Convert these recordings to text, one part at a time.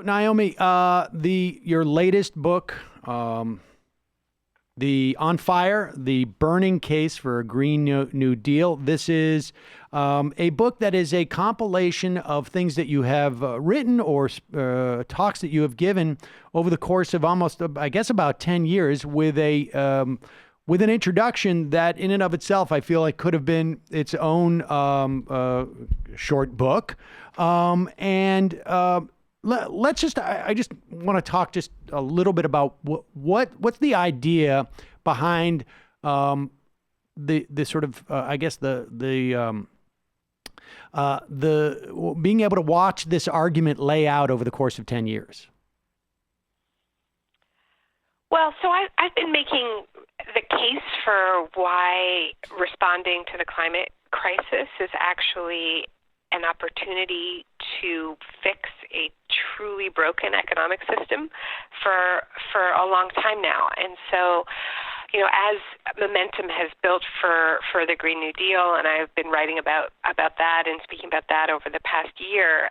Naomi, your latest book, the On Fire, the burning case for a Green New Deal. This is a book that is a compilation of things that you have written or talks that you have given over the course of almost, I guess, about 10 years with with an introduction that in and of itself, I feel like could have been its own short book. Let's just, I just want to talk just a little bit about what's the idea behind the sort of, I guess, the being able to watch this argument lay out over the course of 10 years. Well, so I've been making the case for why responding to the climate crisis is actually an opportunity to fix a truly broken economic system for a long time now. And so, as momentum has built for the Green New Deal, and I've been writing about that and speaking about that over the past year,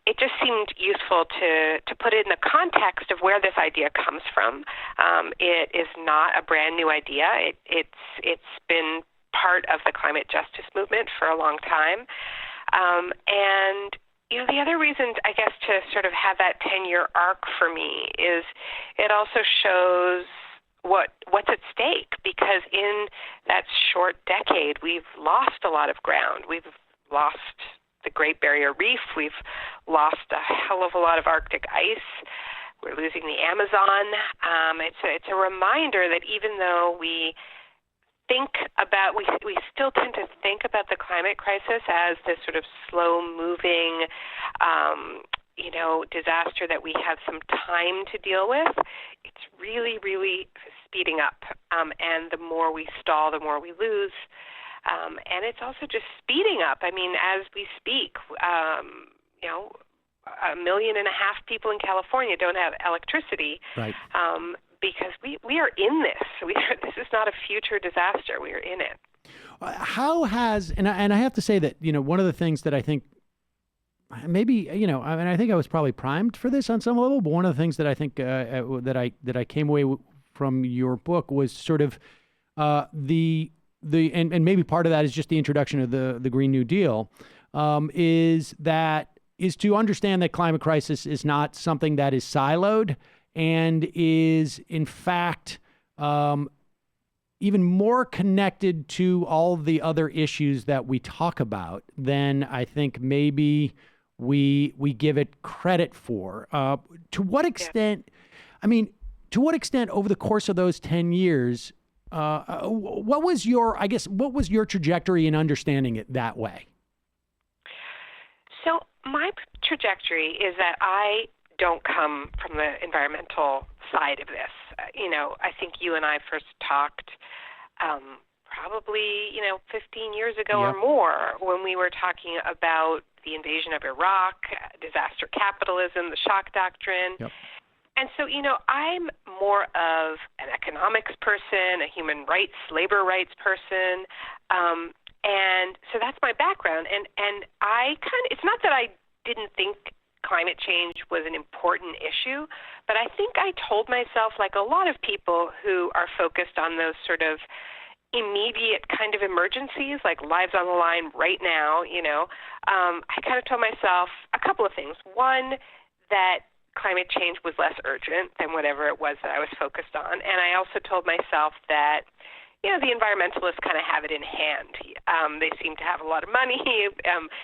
it just seemed useful to put it in the context of where this idea comes from. It is not a brand new idea. It's been part of the climate justice movement for a long time. And the other reason, I guess, to sort of have that 10-year arc for me is it also shows what's at stake, because in that short decade, we've lost a lot of ground. We've lost the Great Barrier Reef. We've lost a hell of a lot of Arctic ice. We're losing the Amazon. It's a reminder that even though we still tend to think about the climate crisis as this sort of slow-moving, disaster that we have some time to deal with, it's really, really speeding up. And the more we stall, the more we lose. And it's also just speeding up. I mean, as we speak, 1.5 million people in California don't have electricity. Right. Because we are in this. This is not a future disaster. We are in it. How has, and I have to say that, one of the things that I think maybe, I think I was probably primed for this on some level, but one of the things that I think that I came away from your book was sort of and maybe part of that is just the introduction of the Green New Deal, is to understand that climate crisis is not something that is siloed and is, in fact, even more connected to all the other issues that we talk about than I think maybe we give it credit for. To what extent, over the course of those 10 years, what was your trajectory in understanding it that way? So my trajectory is that I don't come from the environmental side of this. I think you and I first talked probably, 15 years ago or more, when we were talking about the invasion of Iraq, disaster capitalism, the shock doctrine. Yep. And so, I'm more of an economics person, a human rights, labor rights person. And so that's my background. And it's not that I didn't think climate change was an important issue, but I think I told myself, like a lot of people who are focused on those sort of immediate kind of emergencies, like lives on the line right now, I kind of told myself a couple of things. One, that climate change was less urgent than whatever it was that I was focused on. And I also told myself that, the environmentalists kind of have it in hand. They seem to have a lot of money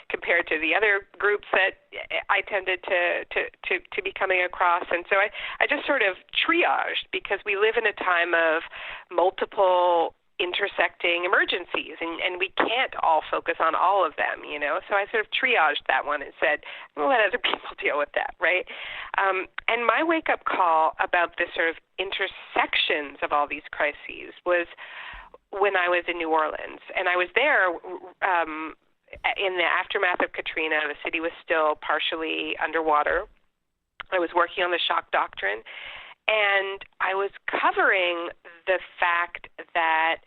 compared to the other groups that I tended to be coming across. And so I just sort of triaged, because we live in a time of multiple intersecting emergencies, and we can't all focus on all of them, So I sort of triaged that one and said, we'll let other people deal with that, right? And my wake-up call about the sort of intersections of all these crises was when I was in New Orleans. And I was there in the aftermath of Katrina. The city was still partially underwater. I was working on the shock doctrine. And I was covering the fact that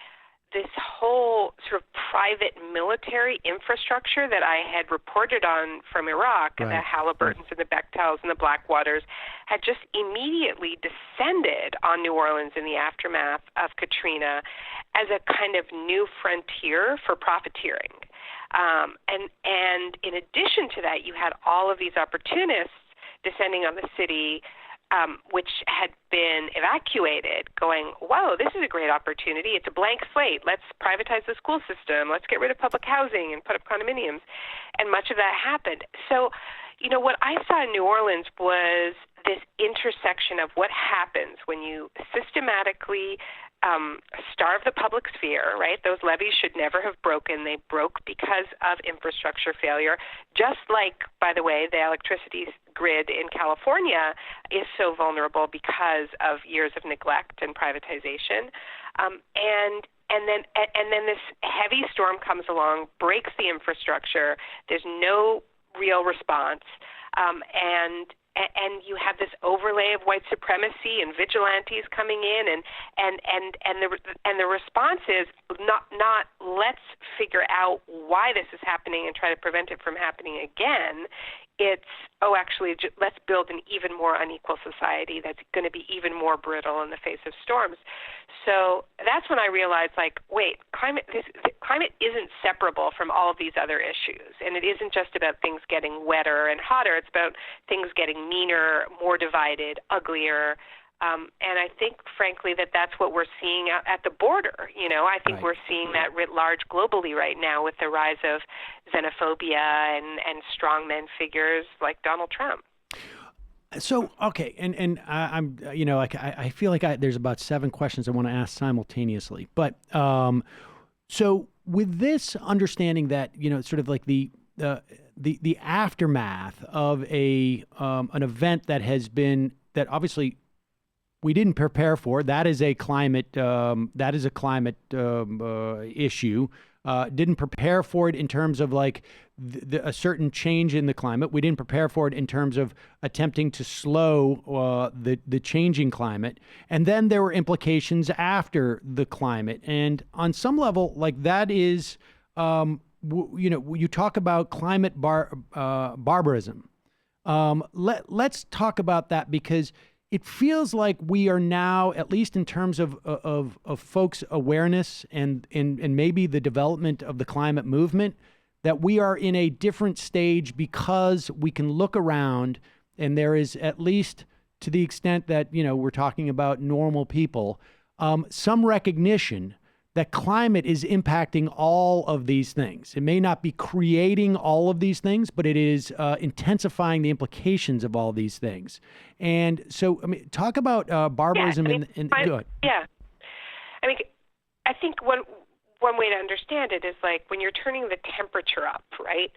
this whole sort of private military infrastructure that I had reported on from Iraq, and the Halliburtons and the Bechtels and the Blackwaters, had just immediately descended on New Orleans in the aftermath of Katrina as a kind of new frontier for profiteering. And in addition to that, you had all of these opportunists descending on the city, which had been evacuated, going, whoa, this is a great opportunity. It's a blank slate. Let's privatize the school system. Let's get rid of public housing and put up condominiums. And much of that happened. So, what I saw in New Orleans was this intersection of what happens when you systematically starve the public sphere, right? Those levees should never have broken. They broke because of infrastructure failure, just like, by the way, the electricity grid in California is so vulnerable because of years of neglect and privatization. And then this heavy storm comes along, breaks the infrastructure. There's no real response, and you have this overlay of white supremacy and vigilantes coming in, and the response is not let's figure out why this is happening and try to prevent it from happening again. It's let's build an even more unequal society that's going to be even more brittle in the face of storms. So that's when I realized, wait, climate isn't separable from all of these other issues, and it isn't just about things getting wetter and hotter. It's about things getting meaner, more divided, uglier. And I think, frankly, that's what we're seeing at the border. I think we're seeing that writ large globally right now with the rise of xenophobia and strongmen figures like Donald Trump. So, okay, and I'm, I feel like there's about 7 questions I want to ask simultaneously. But so with this understanding that, sort of like the aftermath of an event that has been, that obviously we didn't prepare for. That is a climate issue. Didn't prepare for it in terms of like a certain change in the climate. We didn't prepare for it in terms of attempting to slow the changing climate. And then there were implications after the climate. And on some level, like that is, you talk about climate barbarism. Let's talk about that, because it feels like we are now, at least in terms of folks' awareness and maybe the development of the climate movement, that we are in a different stage because we can look around and there is, at least to the extent that, we're talking about normal people, some recognition that climate is impacting all of these things. It may not be creating all of these things, but it is intensifying the implications of all these things. And so, talk about barbarism. Go ahead. Yeah. I think one way to understand it is like when you're turning the temperature up, right?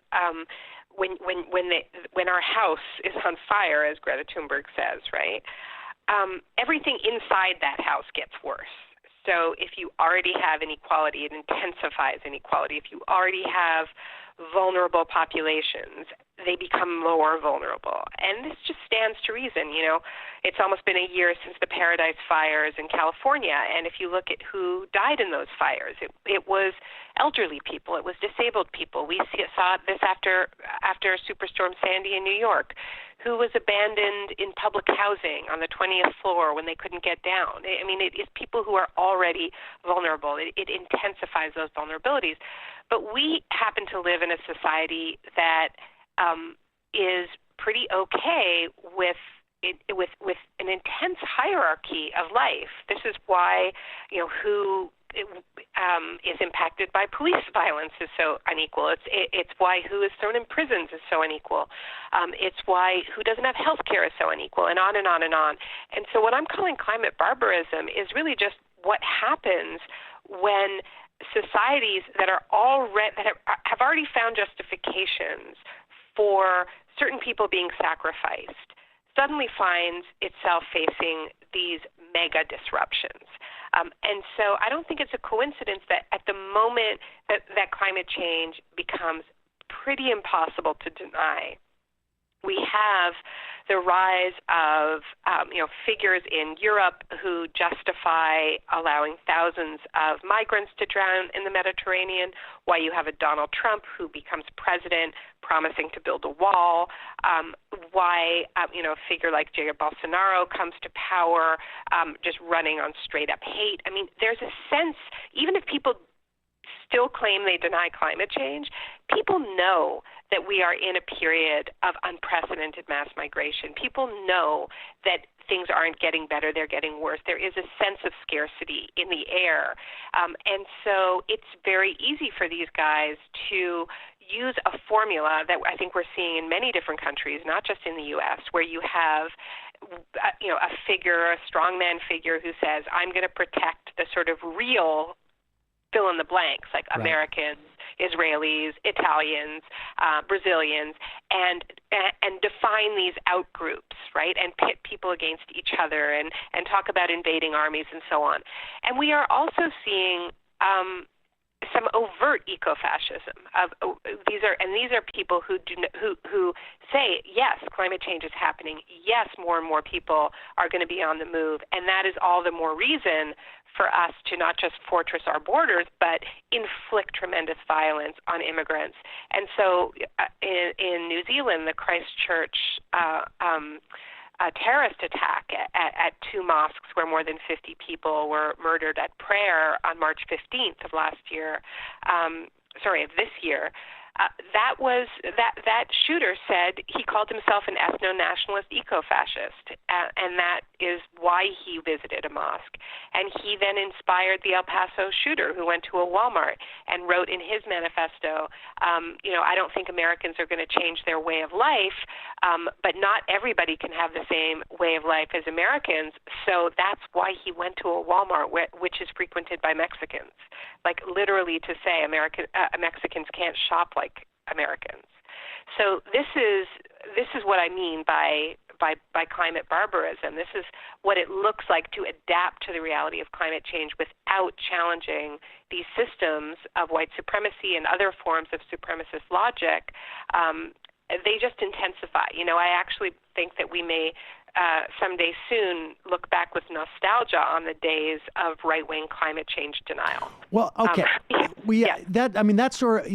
When our house is on fire, as Greta Thunberg says, right? Everything inside that house gets worse. So if you already have inequality, it intensifies inequality. If you already have vulnerable populations, they become more vulnerable. And this just stands to reason. It's almost been a year since the Paradise Fires in California, and if you look at who died in those fires, it was elderly people, it was disabled people. We saw this after Superstorm Sandy in New York, who was abandoned in public housing on the 20th floor when they couldn't get down. It is people who are already vulnerable. It intensifies those vulnerabilities. But we happen to live in a society that is pretty okay with an intense hierarchy of life. This is why, who is impacted by police violence is so unequal. It's why who is thrown in prisons is so unequal. It's why who doesn't have health care is so unequal, and on and on and on. And so what I'm calling climate barbarism is really just what happens when societies that have already found justifications for certain people being sacrificed suddenly finds itself facing these mega disruptions. And so I don't think it's a coincidence that at the moment that climate change becomes pretty impossible to deny, We have the rise of figures in Europe who justify allowing thousands of migrants to drown in the Mediterranean, why you have a Donald Trump who becomes president promising to build a wall, why a figure like Jair Bolsonaro comes to power just running on straight-up hate. I mean, there's a sense, even if people still claim they deny climate change, people know that we are in a period of unprecedented mass migration. People know that things aren't getting better, they're getting worse. There is a sense of scarcity in the air. And so it's very easy for these guys to use a formula that I think we're seeing in many different countries, not just in the U.S., where you have a figure, a strongman figure who says, I'm going to protect the sort of real fill in the blanks, like Right. Americans, Israelis, Italians, Brazilians, and define these out groups, right, and pit people against each other and talk about invading armies and so on. And we are also seeing some overt ecofascism. These are people who say, yes, climate change is happening. Yes, more and more people are going to be on the move, and that is all the more reason for us to not just fortress our borders, but inflict tremendous violence on immigrants. And so in New Zealand, the Christchurch terrorist attack at two mosques where more than 50 people were murdered at prayer on March 15th of this year, that shooter said he called himself an ethno-nationalist eco-fascist, and that is why he visited a mosque. And he then inspired the El Paso shooter who went to a Walmart and wrote in his manifesto, I don't think Americans are going to change their way of life, but not everybody can have the same way of life as Americans, so that's why he went to a Walmart which is frequented by Mexicans, like literally to say Mexicans can't shop like Americans. So this is what I mean by climate barbarism. This is what it looks like to adapt to the reality of climate change without challenging these systems of white supremacy and other forms of supremacist logic. They just intensify. I actually think that we may someday soon look back with nostalgia on the days of right-wing climate change denial. Well, okay. Yeah. That's sort of,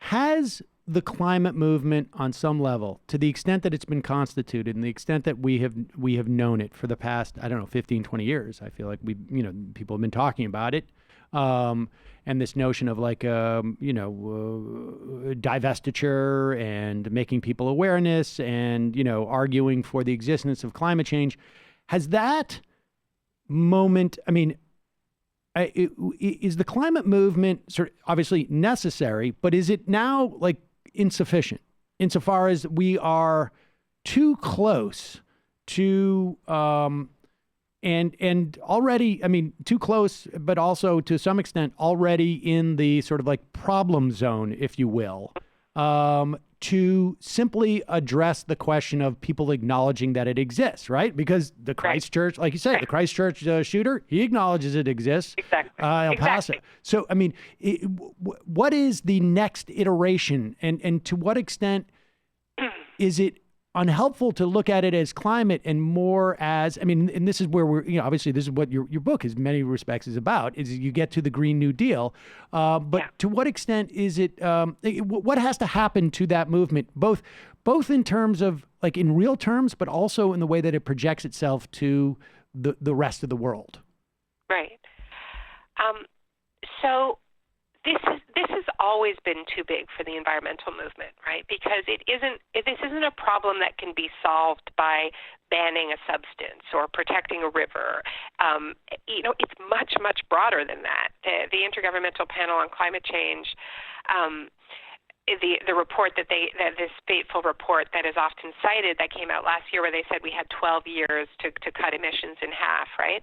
has the climate movement on some level, to the extent that it's been constituted and the extent that we have known it for the past, 15, 20 years, I feel like people have been talking about it. And this notion of divestiture and making people awareness and, arguing for the existence of climate change. Has that moment, is the climate movement sort of obviously necessary, but is it now insufficient insofar as we are too close to, and already, too close, but also to some extent already in the sort of problem zone, if you will, to simply address the question of people acknowledging that it exists, right? Because the Christchurch, like you say, the Christchurch shooter, he acknowledges it exists. Exactly. El Paso. So, what is the next iteration, and to what extent is it unhelpful to look at it as climate and more as, and this is where we're, obviously this is what your book is in many respects is about, is you get to the Green New Deal. To what extent is it, what has to happen to that movement, both in terms of in real terms, but also in the way that it projects itself to the rest of the world? Right. So this has always been too big for the environmental movement, right? Because this isn't a problem that can be solved by banning a substance or protecting a river. It's much, much broader than that. The Intergovernmental Panel on Climate Change, the report this fateful report that is often cited that came out last year, where they said we had 12 years to cut emissions in half, right?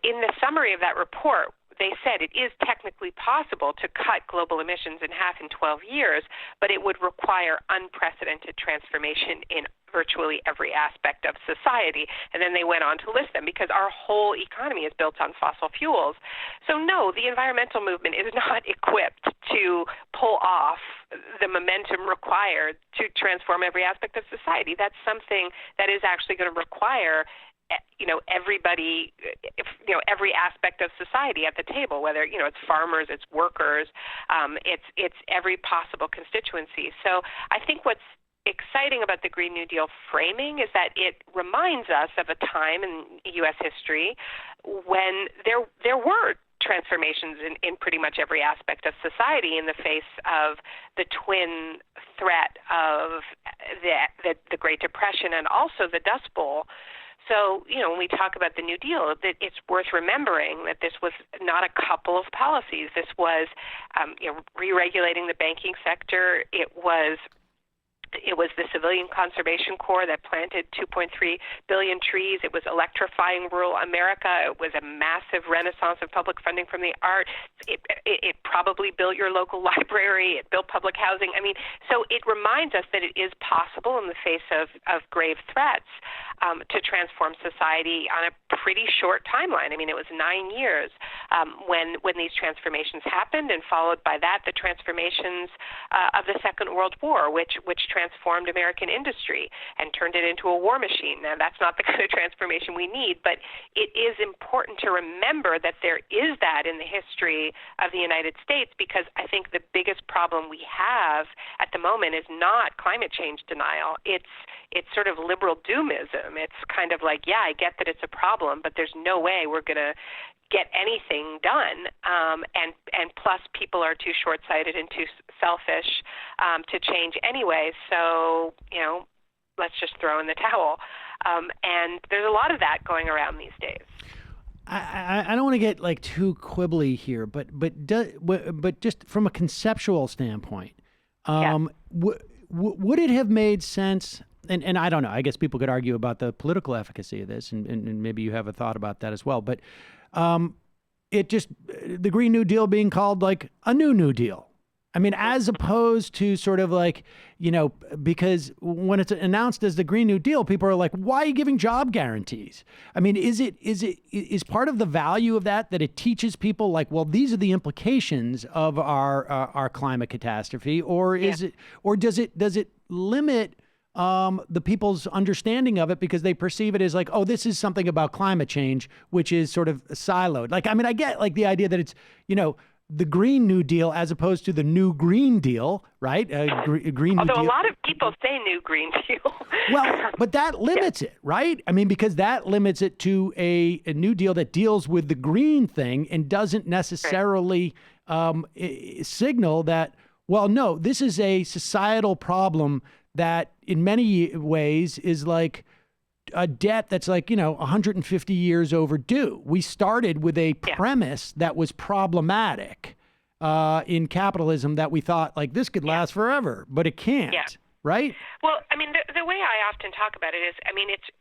In the summary of that report, they said it is technically possible to cut global emissions in half in 12 years, but it would require unprecedented transformation in virtually every aspect of society. And then they went on to list them because our whole economy is built on fossil fuels. So no, the environmental movement is not equipped to pull off the momentum required to transform every aspect of society. That's something that is actually going to require everybody, every aspect of society at the table, whether, it's farmers, it's workers, it's every possible constituency. So I think what's exciting about the Green New Deal framing is that it reminds us of a time in U.S. history when there were transformations in pretty much every aspect of society in the face of the twin threat of the Great Depression and also the Dust Bowl. So, when we talk about the New Deal, it's worth remembering that this was not a couple of policies. This was, re-regulating the banking sector. It was the Civilian Conservation Corps that planted 2.3 billion trees. It was electrifying rural America. It was a massive renaissance of public funding from the arts. It probably built your local library. It built public housing. So it reminds us that it is possible in the face of grave threats to transform society on a pretty short timeline. It was 9 years when these transformations happened, and followed by that, the transformations of the Second World War, which transformed American industry and turned it into a war machine. Now, that's not the kind of transformation we need, but it is important to remember that there is that in the history of the United States, because I think the biggest problem we have at the moment is not climate change denial. It's sort of liberal doomism. It's kind of like, yeah, I get that it's a problem, but there's no way we're going to get anything done, and plus people are too short-sighted and too selfish to change anyway. So let's just throw in the towel. And there's a lot of that going around these days. I don't want to get too quibbly here, but just from a conceptual standpoint, would it have made sense? And I don't know. I guess people could argue about the political efficacy of this, and maybe you have a thought about that as well. But the Green New Deal being called a New Deal. As opposed to sort of because when it's announced as the Green New Deal, people are like, why are you giving job guarantees? Is part of the value of that it teaches people well, these are the implications of our climate catastrophe, or does it limit the people's understanding of it because they perceive it as this is something about climate change, which is sort of siloed. I get the idea that it's, the Green New Deal as opposed to the New Green Deal, right? Green Although New Deal. A lot of people say New Green Deal. Well, but that limits it, right? Because that limits it to a New Deal that deals with the green thing and doesn't necessarily signal that, well, no, this is a societal problem that in many ways is a debt that's 150 years overdue. We started with a premise that was problematic in capitalism, that we thought this could last forever, but it can't, right? Well, the way I often talk about it is,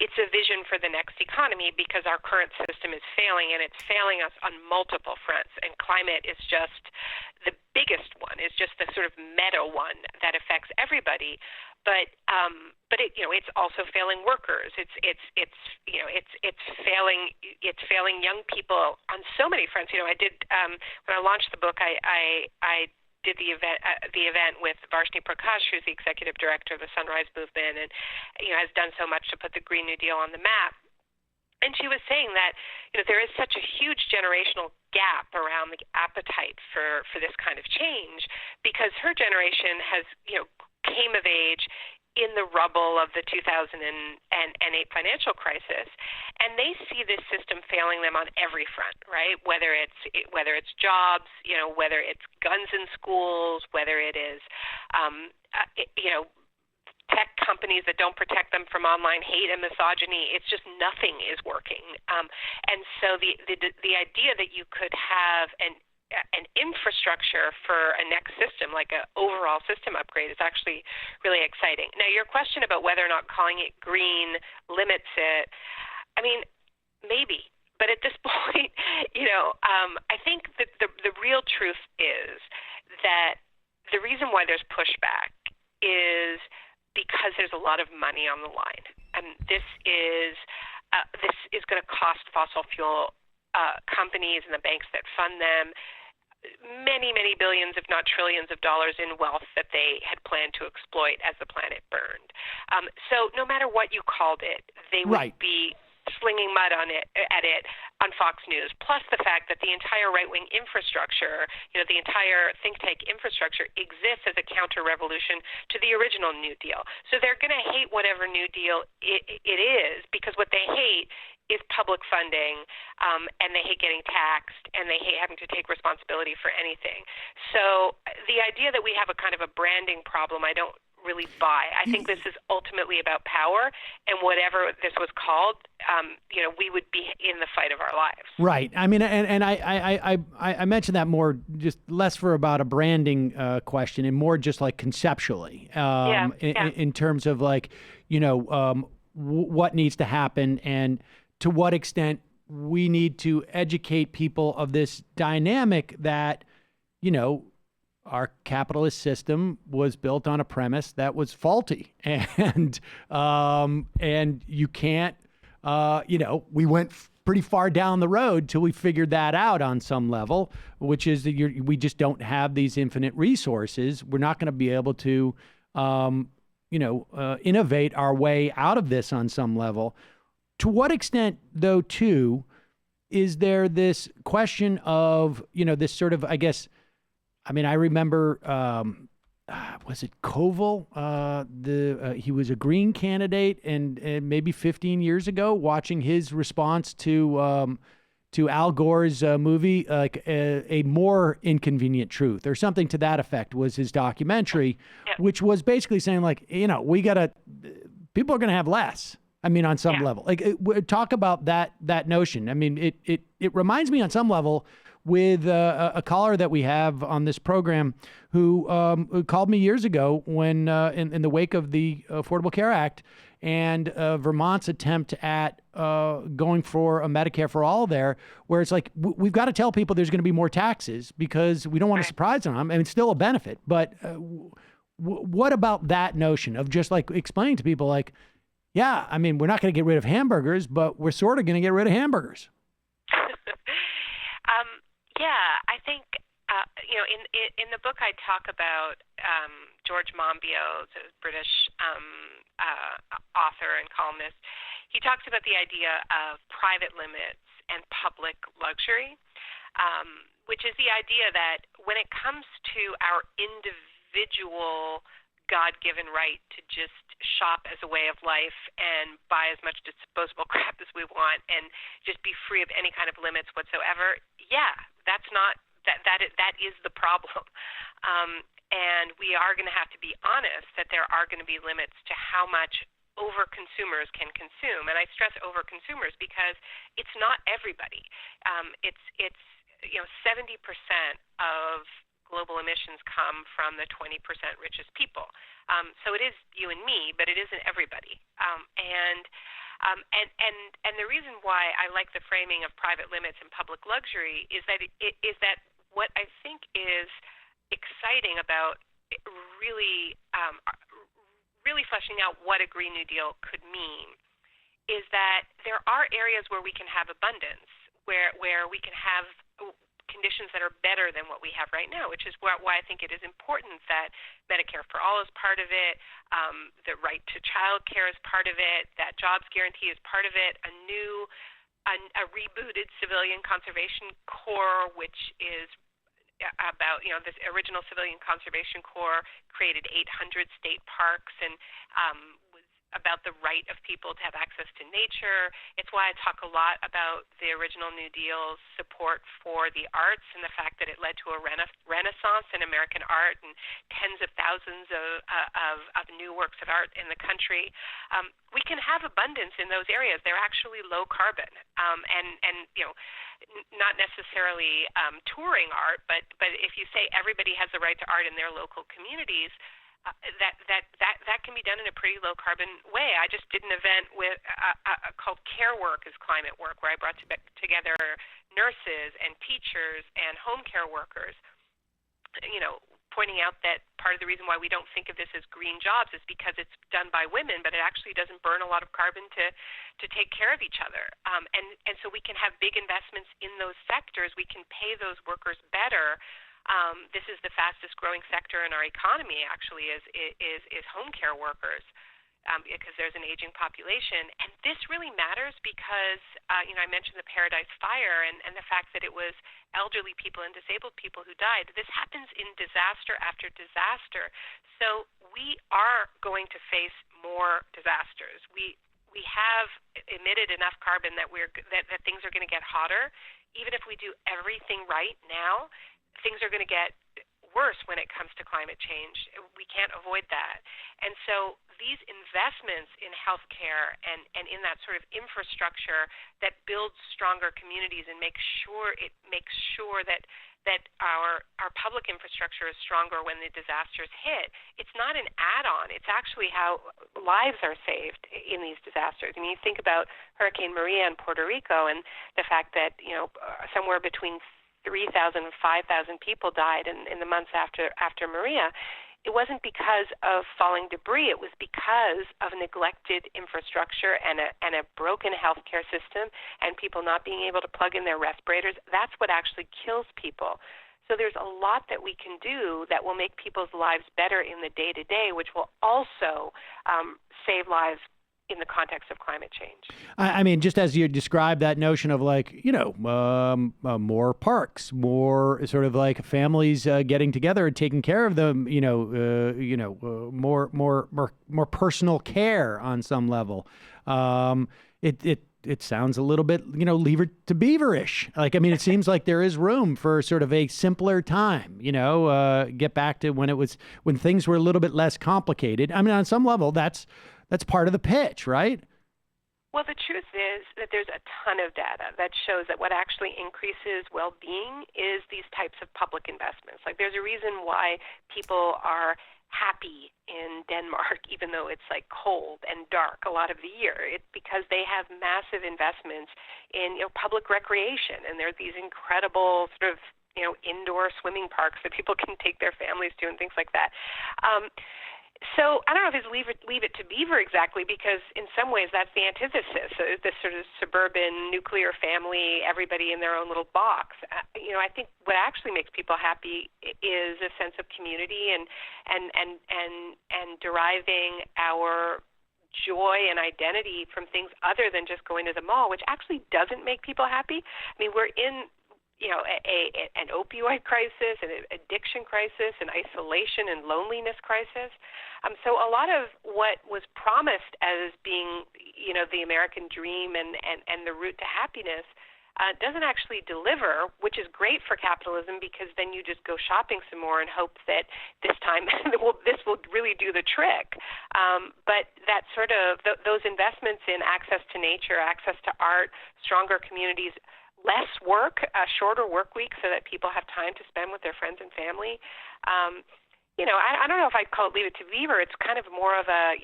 it's a vision for the next economy, because our current system is failing, and it's failing us on multiple fronts, and climate is just the biggest one, is just the sort of meta one that affects everybody. But it's also failing workers. It's failing young people on so many fronts. I did when I launched the book, I did the event with Varshney Prakash, who's the executive director of the Sunrise Movement, and has done so much to put the Green New Deal on the map. And she was saying that there is such a huge generational gap around the appetite for this kind of change, because her generation has came of age in the rubble of the 2008 financial crisis, and they see this system failing them on every front, right? Whether it's jobs, whether it's guns in schools, whether it is tech companies that don't protect them from online hate and misogyny. It's just nothing is working, and so the idea that you could have an infrastructure for a next system, like an overall system upgrade, is actually really exciting. Now, your question about whether or not calling it green limits it, maybe. but at this point, I think that the real truth is that the reason why there's pushback is because there's a lot of money on the line, and this is going to cost fossil fuel companies and the banks that fund them many, many billions, if not trillions of dollars in wealth that they had planned to exploit as the planet burned. So no matter what you called it, they would be slinging mud at it on Fox News, plus the fact that the entire right-wing infrastructure, the entire think tank infrastructure exists as a counter-revolution to the original New Deal. So they're going to hate whatever New Deal it is, because what they hate is public funding, and they hate getting taxed, and they hate having to take responsibility for anything. So the idea that we have a kind of a branding problem, I don't really buy. I think this is ultimately about power, and whatever this was called, we would be in the fight of our lives. Right. I mean, and I mentioned that more, just less for about a branding question, and more just like conceptually, in terms of like, what needs to happen, and to what extent we need to educate people of this dynamic that, our capitalist system was built on a premise that was faulty, and you can't, we went pretty far down the road till we figured that out on some level, which is that we just don't have these infinite resources. We're not going to be able to, innovate our way out of this on some level. To what extent, though, too, is there this question of, this sort of, I guess, I remember, was it Koval? He was a Green candidate, and maybe 15 years ago, watching his response to Al Gore's movie, like a more inconvenient truth, or something to that effect, was his documentary, which was basically saying, like, people are going to have less. On some level, talk about that notion. It reminds me on some level with a caller that we have on this program who called me years ago when in the wake of the Affordable Care Act and Vermont's attempt at going for a Medicare for all there, where it's like, we've got to tell people there's going to be more taxes because we don't want to surprise them. It's still a benefit. But what about that notion of just like explaining to people, like, yeah, we're not going to get rid of hamburgers, but we're sort of going to get rid of hamburgers. I think, in the book I talk about George Monbiot, the British author and columnist. He talks about the idea of private limits and public luxury, which is the idea that when it comes to our individual God-given right to just shop as a way of life and buy as much disposable crap as we want and just be free of any kind of limits whatsoever, that's not that is the problem. And we are going to have to be honest that there are going to be limits to how much over-consumers can consume. And I stress over-consumers because it's not everybody. It's 70% of global emissions come from the 20% richest people. So it is you and me, but it isn't everybody. And the reason why I like the framing of private limits and public luxury is that what I think is exciting about really fleshing out what a Green New Deal could mean is that there are areas where we can have abundance, where we can have conditions that are better than what we have right now, which is why I think it is important that Medicare for all is part of it, the right to child care is part of it, that jobs guarantee is part of it, a rebooted Civilian Conservation Corps, which is about, this original Civilian Conservation Corps created 800 state parks and was about the right of people to have access to nature. It's why I talk a lot about the original New Deal's support for the arts and the fact that it led to a renaissance in American art and tens of thousands of new works of art in the country. We can have abundance in those areas. They're actually low carbon, and not necessarily touring art, but if you say everybody has the right to art in their local communities, that can be done in a pretty low carbon way. I just did an event with called Care Work is Climate Work, where I brought together nurses and teachers and home care workers, pointing out that part of the reason why we don't think of this as green jobs is because it's done by women, but it actually doesn't burn a lot of carbon to take care of each other. And so we can have big investments in those sectors. We can pay those workers better. This is the fastest growing sector in our economy, actually, is home care workers, because there's an aging population. And this really matters because, I mentioned the Paradise Fire and the fact that it was elderly people and disabled people who died. This happens in disaster after disaster. So we are going to face more disasters. We have emitted enough carbon that that things are going to get hotter. Even if we do everything right now, things are going to get worse when it comes to climate change. We can't avoid that. And so these investments in healthcare and in that sort of infrastructure that builds stronger communities and makes sure that our public infrastructure is stronger when the disasters hit, it's not an add-on. It's actually how lives are saved in these disasters. I mean, you think about Hurricane Maria in Puerto Rico and the fact that, somewhere between 3,000 and 5,000 people died in the months after Maria. It wasn't because of falling debris. It was because of neglected infrastructure and a broken healthcare system and people not being able to plug in their respirators. That's what actually kills people. So there's a lot that we can do that will make people's lives better in the day-to-day, which will also save lives in the context of climate change. I mean, just as you described that notion of more parks, more sort of like families getting together and taking care of them, more personal care on some level. It sounds a little bit, Leave It to Beaver-ish. It seems like there is room for sort of a simpler time, get back to when things were a little bit less complicated. I mean, on some level, that's part of the pitch, right? Well, the truth is that there's a ton of data that shows that what actually increases well-being is these types of public investments. There's a reason why people are happy in Denmark, even though it's cold and dark a lot of the year. It's because they have massive investments in public recreation, and there are these incredible sort of indoor swimming parks that people can take their families to and things like that. So I don't know if it's leave it to Beaver exactly, because in some ways that's the antithesis. So this sort of suburban nuclear family, everybody in their own little box. I think what actually makes people happy is a sense of community and deriving our joy and identity from things other than just going to the mall, which actually doesn't make people happy. I mean, we're in an opioid crisis, an addiction crisis, an isolation and loneliness crisis. So a lot of what was promised as being, the American dream and the route to happiness doesn't actually deliver, which is great for capitalism, because then you just go shopping some more and hope that this time this will really do the trick. But that sort of those investments in access to nature, access to art, stronger communities, less work, shorter work weeks so that people have time to spend with their friends and family. I don't know if I'd call it Leave It to Beaver. It's kind of more of a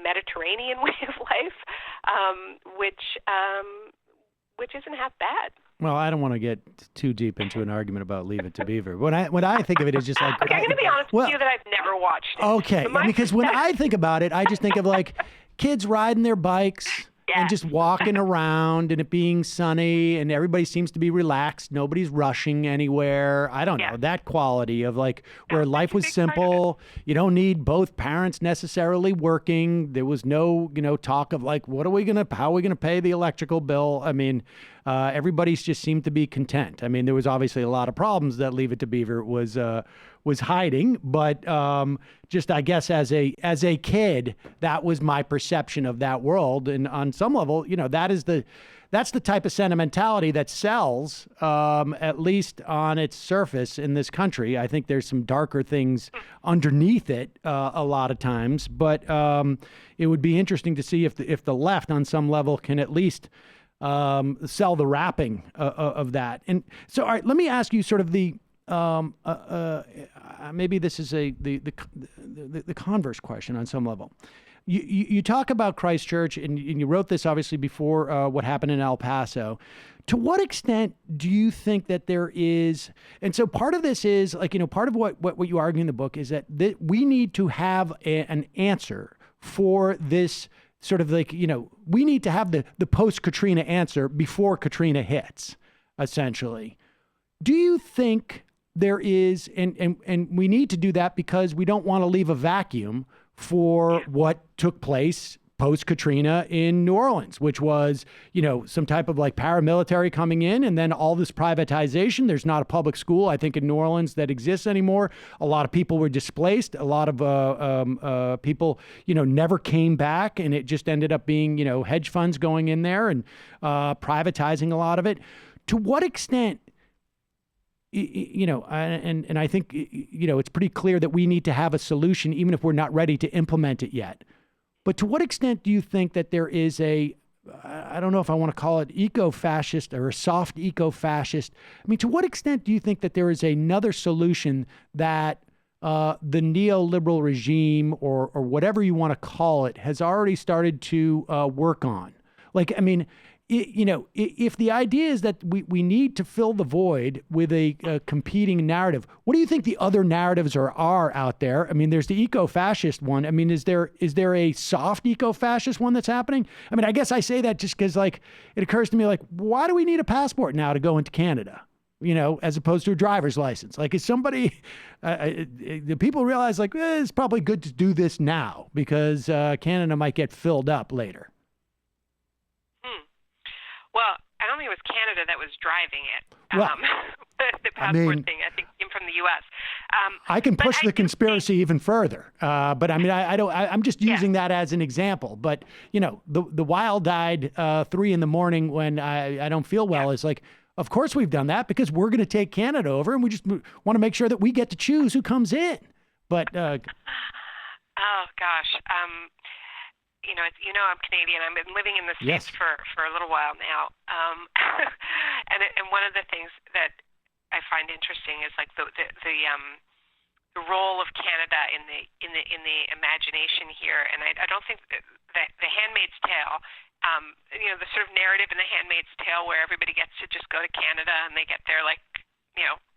Mediterranean way of life, which isn't half bad. Well, I don't want to get too deep into an argument about Leave It to Beaver. When I think of it, it's just like... Okay, I'm going to be honest with you that I've never watched it. Okay, because when I think about it, I just think of kids riding their bikes... Yeah. And just walking around and it being sunny and everybody seems to be relaxed. Nobody's rushing anywhere. I don't know, that quality of where life was simple. You don't need both parents necessarily working. There was no, talk of how are we going to pay the electrical bill? I mean, everybody's just seemed to be content. I mean, there was obviously a lot of problems that Leave It to Beaver was hiding, but just I guess as a kid, that was my perception of that world. And on some level, that's the type of sentimentality that sells, at least on its surface in this country. I think there's some darker things underneath it a lot of times, but it would be interesting to see if the left on some level can at least sell the wrapping of that. And so, all right, let me ask you sort of maybe this is the converse question on some level. You talk about Christchurch, and you wrote this obviously before what happened in El Paso. To what extent do you think that there is, and so part of this is like, part of what you argue in the book is that we need to have an answer for this sort of like, we need to have the post-Katrina answer before Katrina hits, essentially. Do you think there is, and we need to do that because we don't want to leave a vacuum for what took place post-Katrina in New Orleans, which was, some type of like paramilitary coming in and then all this privatization. There's not a public school, I think, in New Orleans that exists anymore. A lot of people were displaced. A lot of people, never came back, and it just ended up being, hedge funds going in there and privatizing a lot of it. To what extent, and I think, it's pretty clear that we need to have a solution, even if we're not ready to implement it yet. But to what extent do you think that there is I don't know if I want to call it eco-fascist or a soft eco-fascist. I mean, to what extent do you think that there is another solution that the neoliberal regime or whatever you want to call it has already started to work on? Like, I mean, if the idea is that we need to fill the void with a competing narrative, what do you think the other narratives are out there? I mean, there's the eco-fascist one. I mean, is there a soft eco-fascist one that's happening? I mean, I guess I say that just because, like, it occurs to me, like, why do we need a passport now to go into Canada? As opposed to a driver's license? Like, is somebody, do people realize, like, it's probably good to do this now because Canada might get filled up later? Well, I don't think it was Canada that was driving it. The passport thing, I think, came from the U.S. I can push the conspiracy even further, but I mean, I'm just using that as an example. But the wild-eyed 3 a.m. when I don't feel well is like, of course we've done that because we're going to take Canada over, and we just want to make sure that we get to choose who comes in. But oh gosh. I'm Canadian. I've been living in the States for a little while now. And one of the things that I find interesting is like the role of Canada in the imagination here. And I don't think that the Handmaid's Tale, the sort of narrative in the Handmaid's Tale where everybody gets to just go to Canada and they get their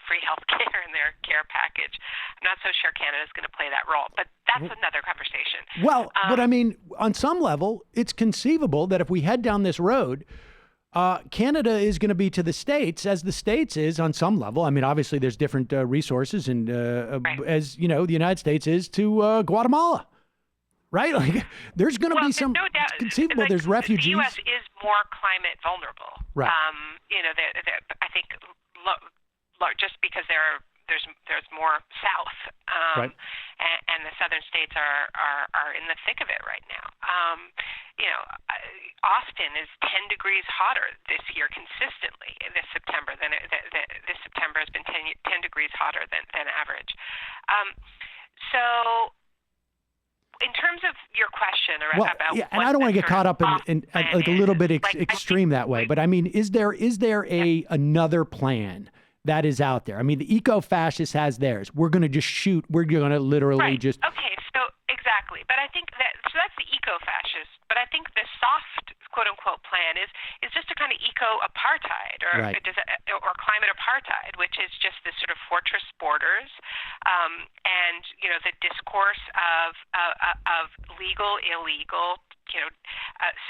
free health care in their care package. I'm not so sure Canada is going to play that role, but that's another conversation. Well, but I mean, on some level, it's conceivable that if we head down this road, Canada is going to be to the States as the States is on some level. I mean, obviously there's different resources and as, the United States is to Guatemala. Right? Like, there's going to be some, no doubt, conceivable, there's refugees. The U.S. is more climate vulnerable. Right. I think just because there's more south, right. and the southern states are in the thick of it right now. Austin is 10 degrees hotter this year consistently this September this September has been 10 degrees hotter than average. So in terms of your question about and I don't want to get caught up in like a little bit extreme that way, but I mean, is there another plan that is out there? I mean, the eco-fascist has theirs. We're going to just shoot. We're going to literally just. Okay, so exactly. But I think that's the eco-fascist. But I think the soft, quote unquote, plan is just a kind of eco-apartheid or climate apartheid, which is just this sort of fortress borders, and the discourse of legal, illegal,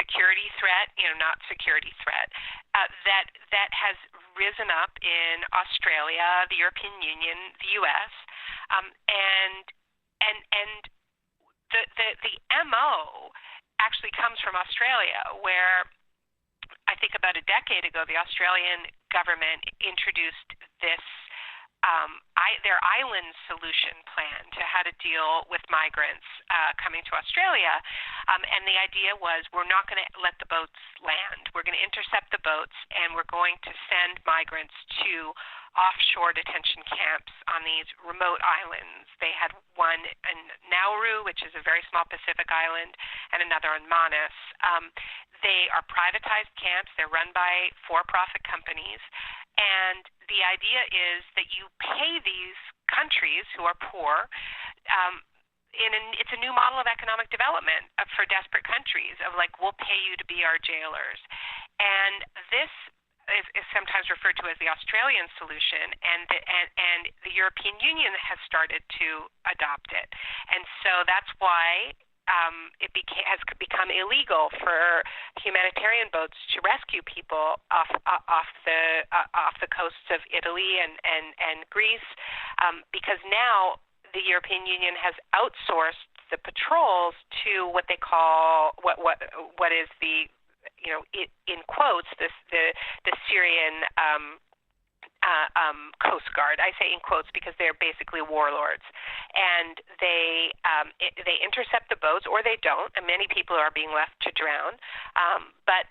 security threat, not security threat, that has risen up in Australia, the European Union, the U.S., and the MO actually comes from Australia, where I think about a decade ago, the Australian government introduced this their island solution plan to how to deal with migrants coming to Australia. And the idea was, we're not going to let the boats land. We're going to intercept the boats, and we're going to send migrants to offshore detention camps on these remote islands. They had one in Nauru, which is a very small Pacific island, and another in Manus. They are privatized camps. They're run by for-profit companies, And the idea is that you pay these countries who are poor. It's a new model of economic development for desperate countries of like, we'll pay you to be our jailers. And this is sometimes referred to as the Australian solution, and the European Union has started to adopt it. And so that's why has become illegal for humanitarian boats to rescue people off the coasts of Italy and Greece, because now the European Union has outsourced the patrols to what they call what is the, in quotes, the Syrian Coast Guard. I say in quotes because they're basically warlords, and they intercept the boats, or they don't, and many people are being left to drown. But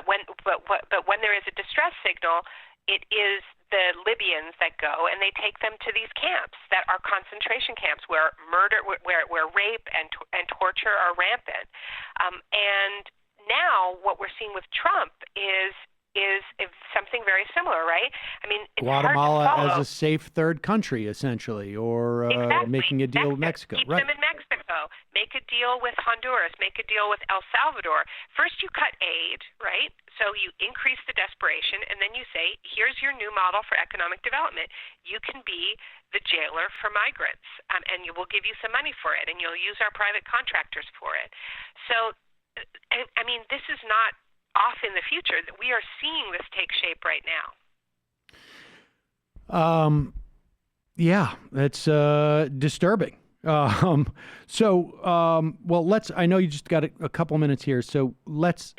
when there is a distress signal, it is the Libyans that go, and they take them to these camps that are concentration camps where murder, where rape and torture are rampant. And now what we're seeing with Trump is something very similar, right? I mean, it's Guatemala hard to follow. as a safe third country, essentially, or Exactly. making a deal with Mexico. Keep Right. them in Mexico. Make a deal with Honduras. Make a deal with El Salvador. First, you cut aid, right? So you increase the desperation, and then you say, here's your new model for economic development. You can be the jailer for migrants, and we'll give you some money for it, and you'll use our private contractors for it. So, I mean, this is not off in the future. We are seeing this take shape right now. Yeah, that's disturbing. Well, I know you just got a couple minutes here, so let's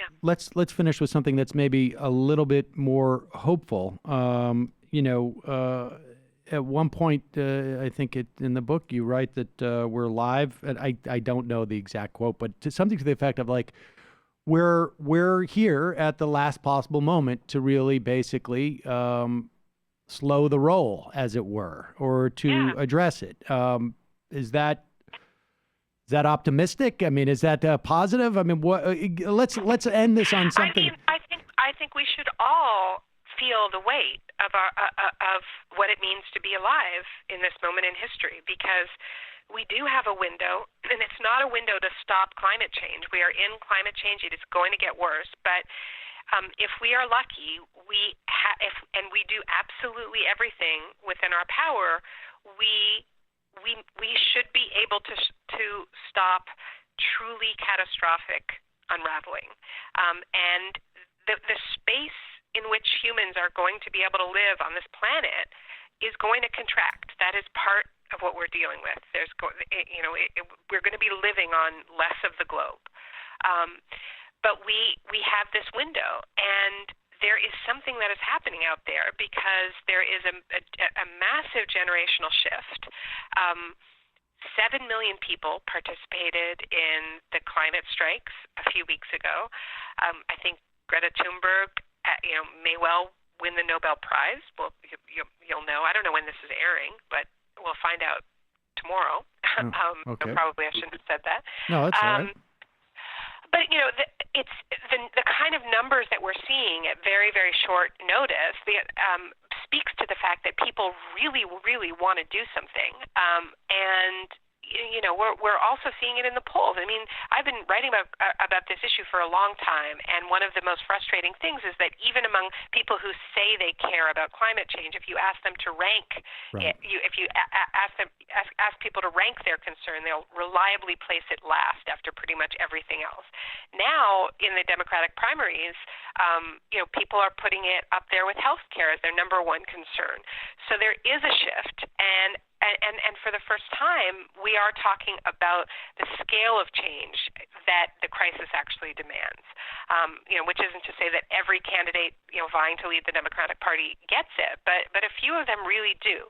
finish with something that's maybe a little bit more hopeful. At one point, I think in the book you write that we're live, and I don't know the exact quote, but something to the effect of like, we're here at the last possible moment to really basically slow the roll, as it were, or to address it. Is that optimistic? I mean, is that positive? I mean, let's end this on something. I think we should all feel the weight of what it means to be alive in this moment in history, because we do have a window, and it's not a window to stop climate change. We are in climate change. It is going to get worse, but if we are lucky, and we do absolutely everything within our power, we should be able to stop truly catastrophic unraveling, and the space in which humans are going to be able to live on this planet is going to contract. That is part of what we're dealing with. We're going to be living on less of the globe, but we have this window, and there is something that is happening out there because there is a massive generational shift. 7 million people participated in the climate strikes a few weeks ago. I think Greta Thunberg, may well win the Nobel Prize. Well, you'll know. I don't know when this is airing, but we'll find out tomorrow. Okay. So probably I shouldn't have said that. No, that's all right. But it's the kind of numbers that we're seeing at very, very short notice. Speaks to the fact that people really, really want to do something, and we're also seeing it in the polls. I mean, I've been writing about this issue for a long time, and one of the most frustrating things is that even among people who say they care about climate change, if you ask them to rank, Right. if you ask people to rank their concern, they'll reliably place it last after pretty much everything else. Now, in the Democratic primaries, people are putting it up there with health care as their number one concern. So there is a shift, and for the first time, we are talking about the scale of change that the crisis actually demands. Which isn't to say that every candidate, vying to lead the Democratic Party gets it, but a few of them really do.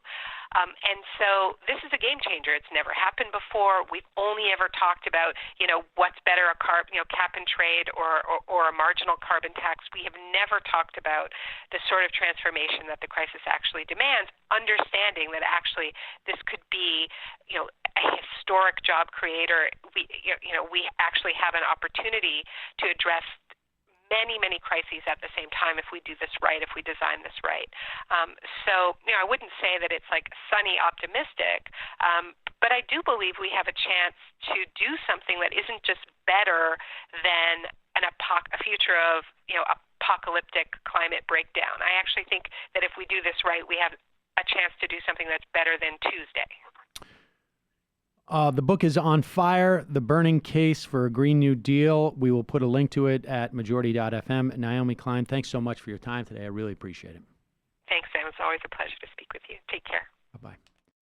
And so this is a game changer. It's never happened before. We've only ever talked about, what's better, cap and trade or a marginal carbon tax. We have never talked about the sort of transformation that the crisis actually demands, understanding that actually this could be, a historic job creator. We actually have an opportunity to address many, many crises at the same time if we do this right, if we design this right. So, I wouldn't say that it's like sunny optimistic, but I do believe we have a chance to do something that isn't just better than a future of, apocalyptic climate breakdown. I actually think that if we do this right, we have a chance to do something that's better than Tuesday. The book is On Fire, The Burning Case for a Green New Deal. We will put a link to it at majority.fm. Naomi Klein, thanks so much for your time today. I really appreciate it. Thanks, Sam. It's always a pleasure to speak with you. Take care. Bye-bye.